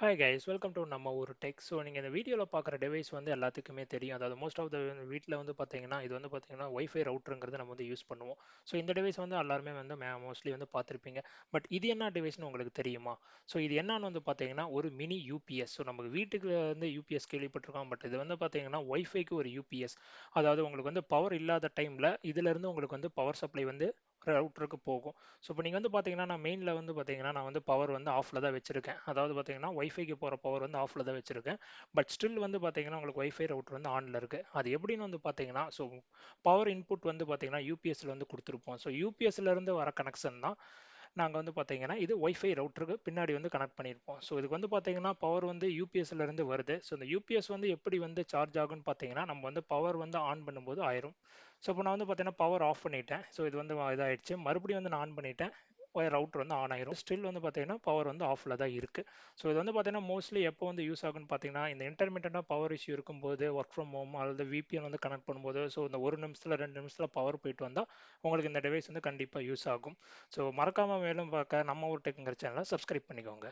Hi guys welcome to நம்ம ஒரு tech. So நீங்கள் இந்த வீடியோவில் பார்க்குற டிவைஸ் வந்து எல்லாத்துக்குமே தெரியும். அதாவது மோஸ்ட் ஆஃப் த வீட்டில் வந்து பார்த்தீங்கன்னா இது வந்து பார்த்தீங்கன்னா ஒய்ஃபை ரவுட்டருங்கிறது நம்ம வந்து யூஸ் பண்ணுவோம். ஸோ இந்த டிவைஸ் வந்து எல்லாருமே வந்து மோஸ்ட்லி வந்து பார்த்துருப்பீங்க. பட் இது என்ன டிவைஸ்னு உங்களுக்கு தெரியுமா? ஸோ இது என்னன்னு வந்து பார்த்தீங்கன்னா ஒரு மினி யூபிஎஸ். ஸோ நம்ம வீட்டுக்கு வந்து யூபிஎஸ் கேள்விப்பட்டிருக்கோம். பட் இது வந்து பார்த்தீங்கன்னா ஒய்ஃபைக்கு ஒரு யூபிஎஸ். அதாவது உங்களுக்கு வந்து பவர் இல்லாத டைமில் இதுலேருந்து உங்களுக்கு வந்து பவர் சப்ளை வந்து ரவுட்டருக்கு போகும். ஸோ இப்போ நீங்கள் வந்து பார்த்தீங்கன்னா நான் மெயினில் வந்து பார்த்தீங்கன்னா நான் வந்து பவர் வந்து ஆஃபில் தான் வச்சிருக்கேன். அதாவது பார்த்தீங்கன்னா ஒய்ஃபைக்கு போகிற பவர் வந்து ஆஃபில் தான் வச்சிருக்கேன். பட் ஸ்டில் வந்து பார்த்தீங்கன்னா உங்களுக்கு ஒய்ஃபை ரவுட்டர் வந்து ஆனில் இருக்குது. அது எப்படின்னு வந்து பார்த்தீங்கன்னா ஸோ பவர் இன்புட் வந்து பார்த்தீங்கன்னா யூபிஎஸ்ல வந்து கொடுத்துருப்போம். ஸோ யூபிஎஸ்ல இருந்து வர கனெக்ஷன் தான் நாங்கள் வந்து பார்த்தீங்கன்னா இது ஒய்ஃபை ரவுட்டருக்கு பின்னாடி வந்து கனெக்ட் பண்ணியிருப்போம். ஸோ இதுக்கு வந்து பார்த்தீங்கன்னா பவர் வந்து யூபிஎஸ்ல இருந்து வருது. ஸோ இந்த யூபிஎஸ் வந்து எப்படி வந்து சார்ஜ் ஆகும்னு பார்த்தீங்கன்னா நம்ம வந்து பவர் வந்து ஆன் பண்ணும்போது ஆயிரும். ஸோ இப்போ நான் வந்து பார்த்தீங்கன்னா பவர் ஆஃப் பண்ணிட்டேன். ஸோ இது வந்து இதாகிடுச்சு. மறுபடியும் வந்து நான் ஆன் பண்ணிட்டேன். ரவுட்டர் வந்து ஆன் ஆயிரும். ஸ்டில் வந்து பார்த்தீங்கன்னா பவர் வந்து ஆஃபில் தான் இருக்குது. ஸோ இது வந்து பார்த்தீங்கன்னா மோஸ்ட்லி எப்போ வந்து யூஸ் ஆகும்னு பார்த்தீங்கன்னா இந்த இன்டர்மீடியட்டாக பவர் இஷ்யூ இருக்கும்போது ஒர்க் ஃப்ரம் ஹோம் அல்லது விபிஎன் வந்து கனெக்ட் பண்ணும்போது ஸோ இந்த 1 நிமிஷத்தில் 2 நிமிஷத்தில் பவர் போயிட்டு வந்தால் உங்களுக்கு இந்த டிவைஸ் வந்து கண்டிப்பாக யூஸ் ஆகும். ஸோ மறக்காமல் மேலும் பார்க்க நம்ம ஒரு டெக்குங்கிற சேனலை சப்ஸ்கிரைப் பண்ணிக்கோங்க.